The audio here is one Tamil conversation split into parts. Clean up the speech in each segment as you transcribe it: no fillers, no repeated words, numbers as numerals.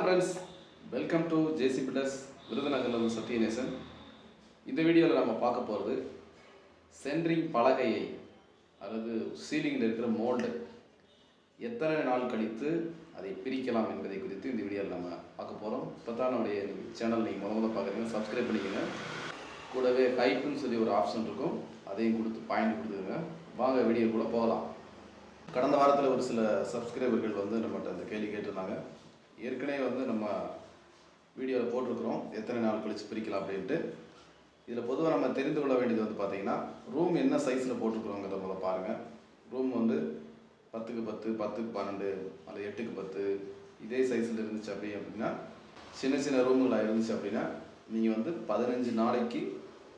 வணக்கம் friends, welcome to JC Builders விருதுநகர்லேருந்து சத்யநேசன். இந்த வீடியோவில் நம்ம பார்க்க போகிறது சென்ட்ரிங் பலகையை அதாவது சீலிங்கில் இருக்கிற மோல்டு எத்தனை நாள் கழித்து அதை பிரிக்கலாம் என்பதை குறித்து இந்த வீடியோவில் நம்ம பார்க்க போகிறோம். இப்போ தான் நம்முடைய சேனல் நீங்கள் முதல்ல பார்க்குறீங்க, சப்ஸ்கிரைப் பண்ணிக்கோங்க. கூடவே ஹைப்புன்னு சொல்லி ஒரு ஆப்ஷன் இருக்கும், அதையும் கொடுத்து பாயிண்ட் கொடுத்துருங்க. வாங்க வீடியோக்குள்ளே போகலாம். கடந்த வாரத்தில் ஒரு சில சப்ஸ்கிரைபர்கள் நம்மகிட்ட அந்த கேள்வி கேட்டிருந்தாங்க. ஏற்கனவே நம்ம வீடியோவில் போட்டிருக்கிறோம் எத்தனை நாள் கழித்து பிரிக்கலாம் அப்படின்ட்டு. இதில் பொதுவாக நம்ம தெரிந்து கொள்ள வேண்டியது பார்த்தீங்கன்னா, ரூம் என்ன சைஸில் போட்டிருக்கிறோங்கிறத முதல்ல பாருங்கள். ரூம் 10x10, 10x12 அல்லது 8x10 இதே சைஸில் இருந்துச்சு அப்படின்னா, சின்ன சின்ன ரூமுகளாக இருந்துச்சு அப்படின்னா நீங்கள் 15 நாளைக்கு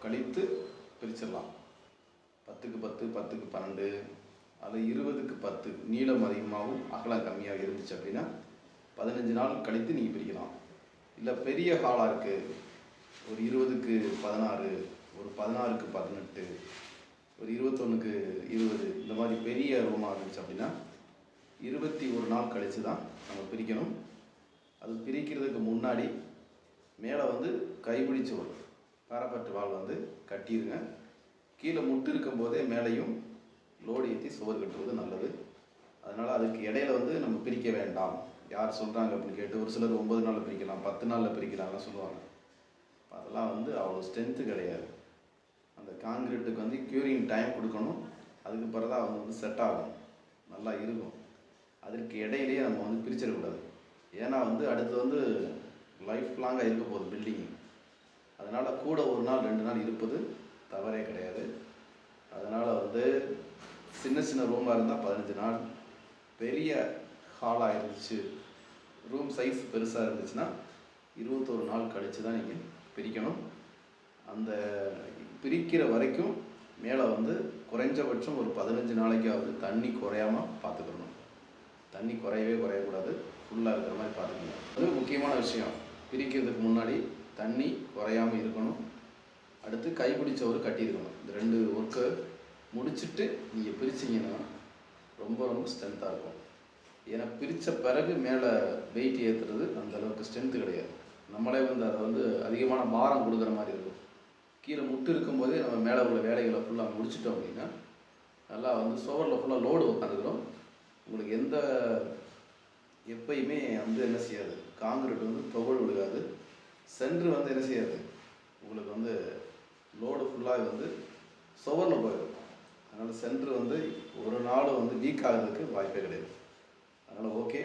கழித்து பிரிச்சிடலாம். 10x10, 10x12 அல்லது 20x10 நீளம் அதிகமாகவும் அகலம் கம்மியாக இருந்துச்சு அப்படின்னா 15 நாள் கழித்து நீங்கள் பிரிக்கலாம். இல்லை பெரிய ஹாலாக இருக்குது, ஒரு 20x16, ஒரு 16x18, ஒரு 21x20 இந்த மாதிரி பெரிய ரூமாக இருந்துச்சு அப்படின்னா 21 நாள் கழித்து தான் நம்ம பிரிக்கணும். அது பிரிக்கிறதுக்கு முன்னாடி மேலே கைப்பிடிச்சு ஒரு பாரப்பட்டு வால் கட்டிடுங்க. கீழே முட்டு இருக்கும்போதே மேலேயும் லோடு ஏற்றி சுவர் கட்டுவது நல்லது. அதனால் அதுக்கு இடையில நம்ம பிரிக்க வேண்டாம். யார் சொல்கிறாங்க அப்படின்னு கேட்டு ஒரு சிலர் 9 நாளில் பிரிக்கலாம், 10 நாளில் பிரிக்கலாம்லாம் சொல்லுவாங்க. அதெல்லாம் அவ்வளோ ஸ்ட்ரென்த்து கிடையாது. அந்த காங்கிரீட்டுக்கு க்யூரிங் டைம் கொடுக்கணும். அதுக்கு பிறகு தான் அவங்க செட் ஆகும், நல்லா இருக்கும். அதற்கு இடையிலேயே நம்ம பிரிச்சிடக்கூடாது. ஏன்னா அடுத்து லைஃப் லாங்காக இருக்க போகுது பில்டிங். அதனால் கூட ஒரு நாள் 2 நாள் இருப்பது தவறே கிடையாது. அதனால் சின்ன சின்ன ரூமாக இருந்தால் 15 நாள், பெரிய ஹாலாக இருந்துச்சு, ரூம் சைஸ் பெருசாக இருந்துச்சுன்னா 21 நாள் கழித்து தான் நீங்கள் பிரிக்கணும். அந்த பிரிக்கிற வரைக்கும் மேலே குறைஞ்சபட்சம் ஒரு 15 நாளைக்காவது தண்ணி குறையாமல் பார்த்துக்கணும். தண்ணி குறையக்கூடாது, ஃபுல்லாக இருக்கிற மாதிரி பார்த்துக்கணும். அது முக்கியமான விஷயம். பிரிக்கிறதுக்கு முன்னாடி தண்ணி குறையாமல் இருக்கணும். அடுத்து கைப்பிடிச்சவர் கட்டியிருக்கணும். இந்த 2 ஒர்க்கை முடிச்சுட்டு நீங்கள் பிரிச்சிங்கன்னா ரொம்ப ரொம்ப ஸ்ட்ரென்த்தாக இருக்கும். ஏன்னா பிரித்த பிறகு மேலே வெயிட் ஏற்றுறது அந்தளவுக்கு ஸ்ட்ரென்த்து கிடையாது. நம்மளே அதை அதிகமான பாரம் கொடுக்குற மாதிரி இருக்கும். கீழே முட்டு இருக்கும்போதே நம்ம மேலே உள்ள வேலைகளை ஃபுல்லாக முடிச்சிட்டோம் அப்படின்னா நல்லா சுவரில் ஃபுல்லாக லோடு உட்காந்துக்கிறோம். உங்களுக்கு எப்பயுமே என்ன செய்யாது, காங்கிரீட் புகழ் விடுகாது. சென்ட்ரு என்ன செய்யாது, உங்களுக்கு லோடு ஃபுல்லாக சுவரில் போயிடும். அதனால் சென்ட்ரு ஒரு நாள் வீக் ஆகிறதுக்கு வாய்ப்பே கிடையாது. அதனால் ஓகே,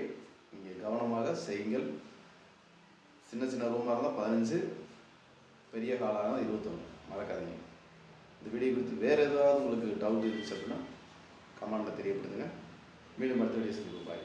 நீங்கள் கவனமாக செய்யுங்கள். சின்ன சின்ன ரூமாக இருந்தால் 15, பெரிய ஹாலாக இருந்தால் 21 மறக்காதீங்க. இந்த வீடியோ குறித்து வேறு ஏதாவது உங்களுக்கு டவுட் இருந்துச்சு அப்படின்னா கமெண்ட்டில் தெரியப்படுத்துங்க. மீண்டும் அடுத்த வீடியோ சந்திப்போம். பாய்.